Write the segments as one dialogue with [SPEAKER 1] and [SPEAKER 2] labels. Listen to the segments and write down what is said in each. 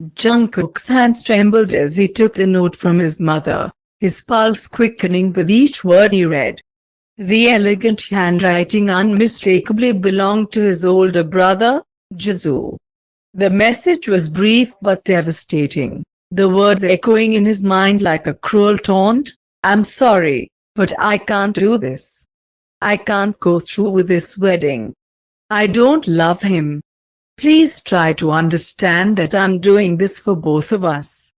[SPEAKER 1] Jungkook's hands trembled as he took the note from his mother, his pulse quickening with each word he read. The elegant handwriting unmistakably belonged to his older brother, Jisoo. The message was brief but devastating, the words echoing in his mind like a cruel taunt. "I'm sorry, but I can't do this. I can't go through with this wedding. I don't love him. Please try to understand that I'm doing this for both of us.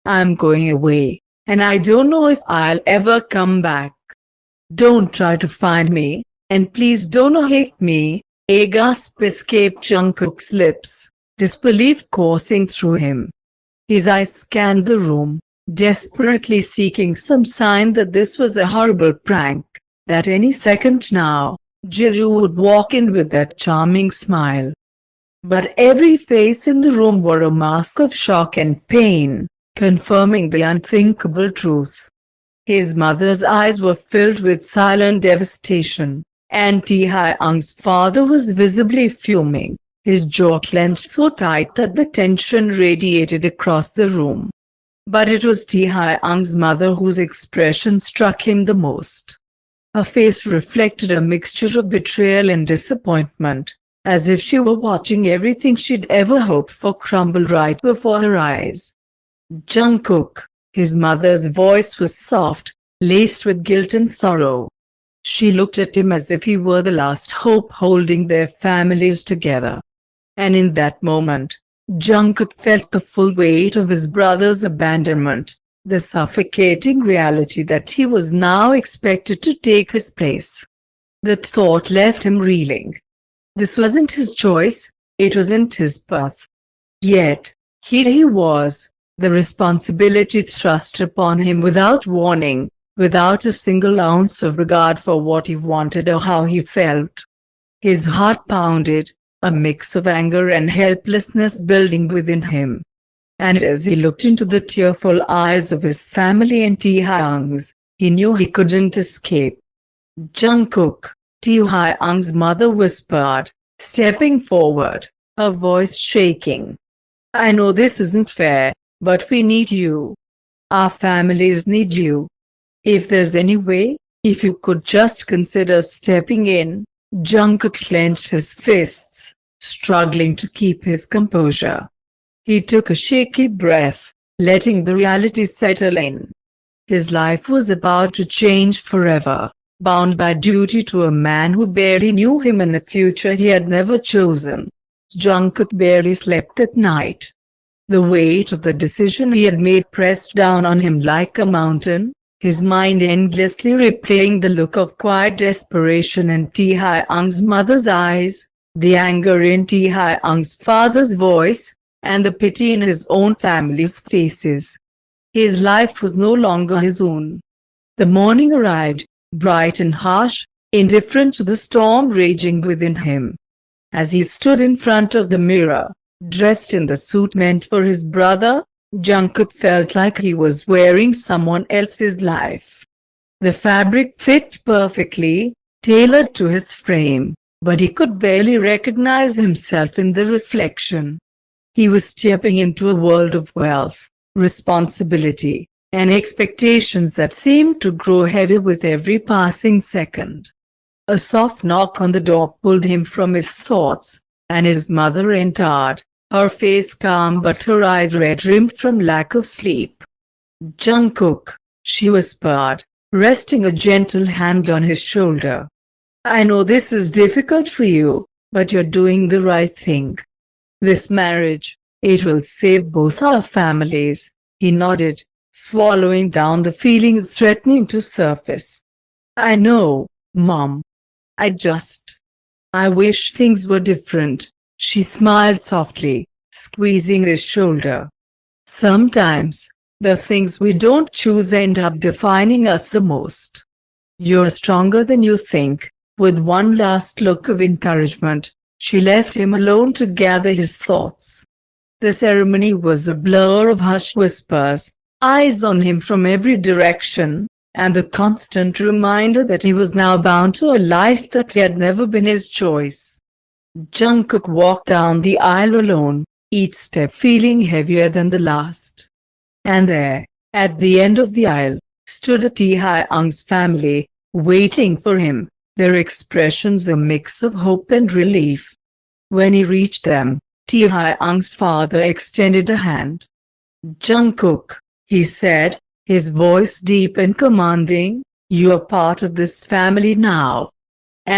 [SPEAKER 1] I'm going away, and I don't know if I'll ever come back. Don't try to find me, and please don't hate me." A gasp escaped Jungkook's lips, disbelief coursing through him. His eyes scanned the room, desperately seeking some sign that this was a horrible prank, that any second now, Jisoo would walk in with that charming smile. But every face in the room wore a mask of shock and pain, confirming the unthinkable truth. His mother's eyes were filled with silent devastation, and Taehyung's father was visibly fuming, his jaw clenched so tight that the tension radiated across the room. But it was Taehyung's mother whose expression struck him the most. Her face reflected a mixture of betrayal and disappointment, as if she were watching everything she'd ever hoped for crumble right before her eyes. "Jungkook." His mother's voice was soft, laced with guilt and sorrow. She looked at him as if he were the last hope holding their families together. And in that moment, Jungkook felt the full weight of his brother's abandonment, the suffocating reality that he was now expected to take his place. The thought left him reeling. This wasn't his choice, it wasn't his path. Yet, here he was, the responsibility thrust upon him without warning, without a single ounce of regard for what he wanted or how he felt. His heart pounded, a mix of anger and helplessness building within him. And as he looked into the tearful eyes of his family and Taehyung's, he knew he couldn't escape. "Jungkook," Taehyung's mother whispered, stepping forward, her voice shaking. "I know this isn't fair, but we need you. Our families need you. If there's any way, if you could just consider stepping in." Jungkook clenched his fists, struggling to keep his composure. He took a shaky breath, letting the reality settle in. His life was about to change forever, bound by duty to a man who barely knew him and a future he had never chosen. Jungkook barely slept at night. The weight of the decision he had made pressed down on him like a mountain, his mind endlessly replaying the look of quiet desperation in Taehyung's mother's eyes, the anger in Taehyung's father's voice, and the pity in his own family's faces. His life was no longer his own. The morning arrived, bright and harsh, indifferent to the storm raging within him. As he stood in front of the mirror, dressed in the suit meant for his brother, Jungkook felt like he was wearing someone else's life. The fabric fit perfectly, tailored to his frame, but he could barely recognize himself in the reflection. He was stepping into a world of wealth, responsibility, and expectations that seemed to grow heavier with every passing second. A soft knock on the door pulled him from his thoughts, and his mother entered, her face calm but her eyes red-rimmed from lack of sleep. "Jungkook," she whispered, resting a gentle hand on his shoulder. "I know this is difficult for you, but you're doing the right thing. This marriage, it will save both our families." He nodded, swallowing down the feelings threatening to surface. "I know, Mom. I wish things were different." She smiled softly, squeezing his shoulder. "Sometimes, the things we don't choose end up defining us the most. You're stronger than you think." With one last look of encouragement, she left him alone to gather his thoughts. The ceremony was a blur of hushed whispers, eyes on him from every direction, and the constant reminder that he was now bound to a life that had never been his choice. Jungkook walked down the aisle alone, each step feeling heavier than the last. And there, at the end of the aisle, stood Taehyung's family, waiting for him, their expressions a mix of hope and relief. When he reached them, Taehyung's father extended a hand. "Jungkook," he said, his voice deep and commanding, "you are part of this family now.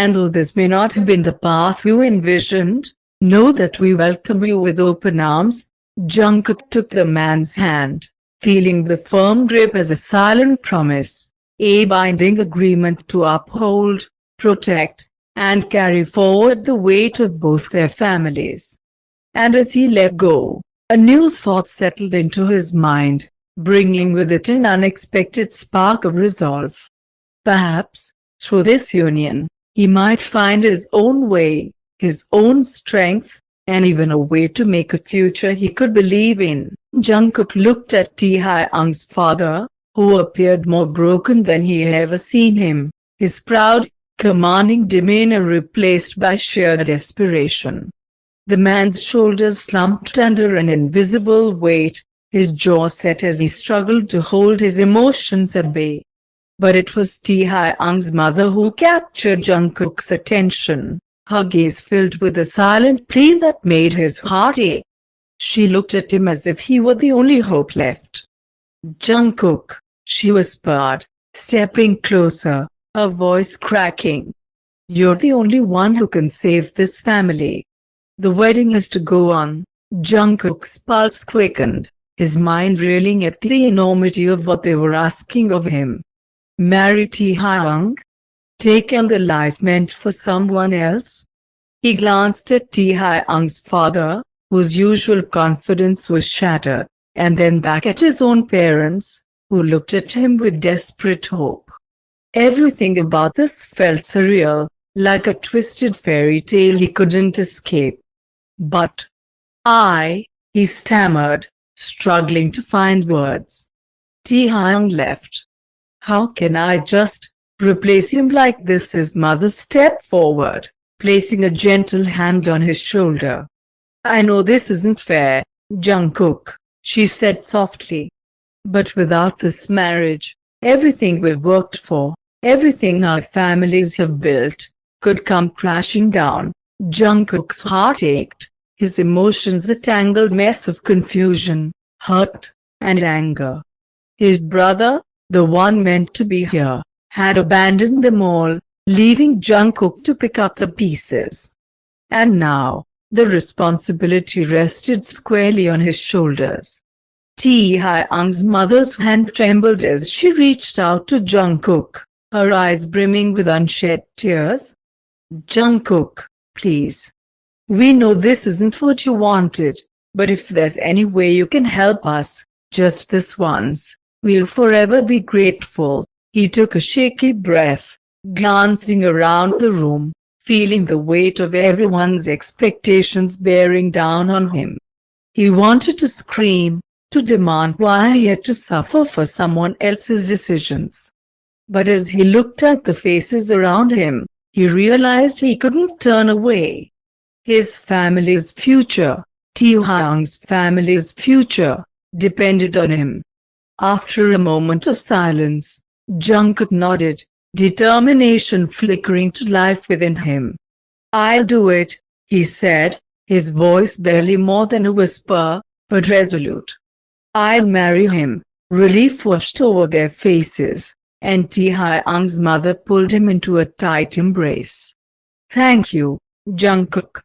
[SPEAKER 1] And though this may not have been the path you envisioned, know that we welcome you with open arms." Jungkook took the man's hand, feeling the firm grip as a silent promise, a binding agreement to uphold, protect, and carry forward the weight of both their families. And as he let go, a new thought settled into his mind, bringing with it an unexpected spark of resolve. Perhaps, through this union, he might find his own way, his own strength, and even a way to make a future he could believe in. Jungkook looked at Taehyung's father, who appeared more broken than he had ever seen him, his proud, commanding demeanor replaced by sheer desperation. The man's shoulders slumped under an invisible weight, his jaw set as he struggled to hold his emotions at bay. But it was Taehyung's mother who captured Jungkook's attention, her gaze filled with a silent plea that made his heart ache. She looked at him as if he were the only hope left. "Jungkook," she whispered, stepping closer, her voice cracking. "You're the only one who can save this family. The wedding has to go on." Jungkook's pulse quickened, his mind reeling at the enormity of what they were asking of him. Marry Taehyung? Take on the life meant for someone else? He glanced at Taehyung's father, whose usual confidence was shattered, and then back at his own parents, who looked at him with desperate hope. Everything about this felt surreal, like a twisted fairy tale he couldn't escape. "But he stammered, struggling to find words. "Taehyung left. How can I just replace him like this?" His mother stepped forward, placing a gentle hand on his shoulder. "I know this isn't fair, Jungkook," she said softly. "But without this marriage, everything we've worked for, everything our families have built, could come crashing down." Jungkook's heart ached, his emotions a tangled mess of confusion, hurt, and anger. His brother, the one meant to be here, had abandoned them all, leaving Jungkook to pick up the pieces. And now, the responsibility rested squarely on his shoulders. Taehyung's mother's hand trembled as she reached out to Jungkook, her eyes brimming with unshed tears. "Jungkook, please. We know this isn't what you wanted, but if there's any way you can help us, just this once, we'll forever be grateful." He took a shaky breath, glancing around the room, feeling the weight of everyone's expectations bearing down on him. He wanted to scream, to demand why he had to suffer for someone else's decisions. But as he looked at the faces around him, he realized he couldn't turn away. His family's future, Taehyung's family's future, depended on him. After a moment of silence, Jungkook nodded, determination flickering to life within him. "I'll do it," he said, his voice barely more than a whisper, but resolute. "I'll marry him." Relief washed over their faces, and Taehyung's mother pulled him into a tight embrace. "Thank you, Jungkook.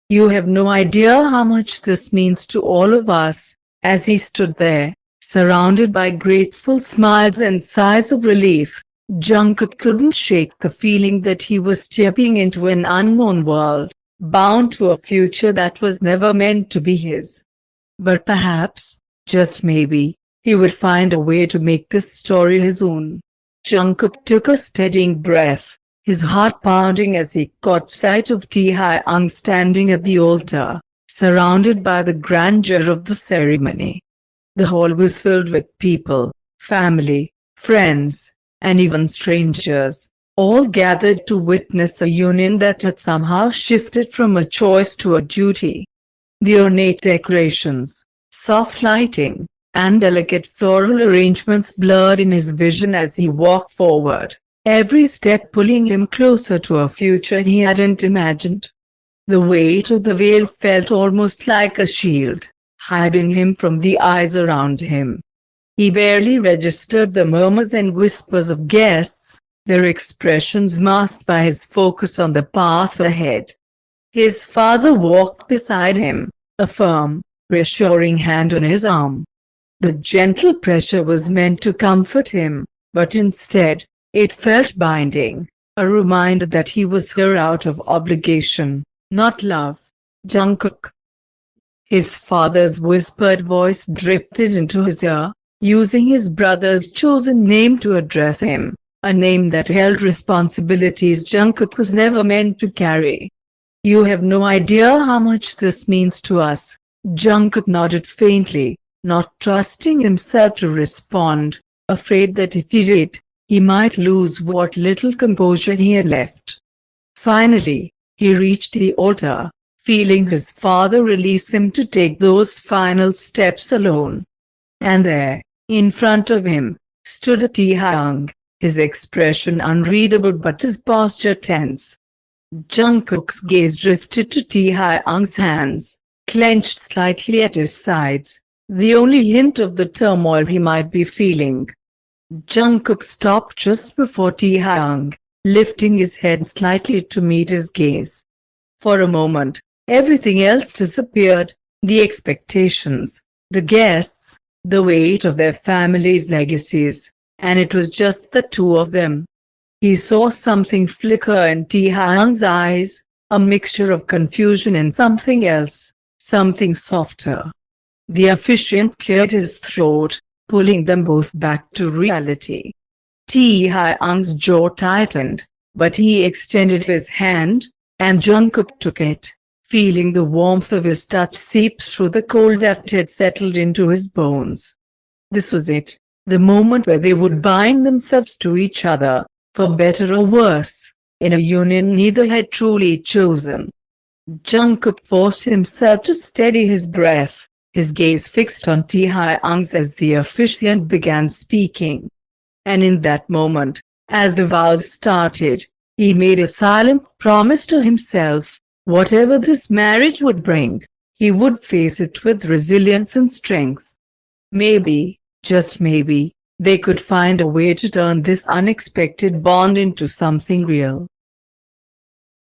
[SPEAKER 1] You have no idea how much this means to all of us." As he stood there, surrounded by grateful smiles and sighs of relief, Jungkook couldn't shake the feeling that he was stepping into an unknown world, bound to a future that was never meant to be his. But perhaps, just maybe, he would find a way to make this story his own. Jungkook took a steadying breath, his heart pounding as he caught sight of Taehyung standing at the altar, surrounded by the grandeur of the ceremony. The hall was filled with people, family, friends, and even strangers, all gathered to witness a union that had somehow shifted from a choice to a duty. The ornate decorations, soft lighting, and delicate floral arrangements blurred in his vision as he walked forward, every step pulling him closer to a future he hadn't imagined. The weight of the veil felt almost like a shield, hiding him from the eyes around him. He barely registered the murmurs and whispers of guests, their expressions masked by his focus on the path ahead. His father walked beside him, a firm, reassuring hand on his arm. The gentle pressure was meant to comfort him, but instead, it felt binding, a reminder that he was here out of obligation, not love. Jungkook. His father's whispered voice drifted into his ear, using his brother's chosen name to address him, a name that held responsibilities Jungkook was never meant to carry. "You have no idea how much this means to us," Jungkook nodded faintly, not trusting himself to respond, afraid that if he did, he might lose what little composure he had left. Finally, he reached the altar, feeling his father release him to take those final steps alone. And there, in front of him, stood Taehyung, his expression unreadable but his posture tense. Jungkook's gaze drifted to Taehyung's hands, clenched slightly at his sides, the only hint of the turmoil he might be feeling. Jungkook stopped just before Taehyung, lifting his head slightly to meet his gaze. For a moment, everything else disappeared, the expectations, the guests, the weight of their families' legacies, and it was just the two of them. He saw something flicker in Taehyung's eyes, a mixture of confusion and something else, something softer. The officiant cleared his throat, pulling them both back to reality. Taehyung's jaw tightened, but he extended his hand, and Jungkook took it, feeling the warmth of his touch seep through the cold that had settled into his bones. This was it, the moment where they would bind themselves to each other, for better or worse, in a union neither had truly chosen. Jungkook forced himself to steady his breath, his gaze fixed on Taehyung's as the officiant began speaking. And in that moment, as the vows started, he made a silent promise to himself, whatever this marriage would bring, he would face it with resilience and strength. Maybe, just maybe, they could find a way to turn this unexpected bond into something real.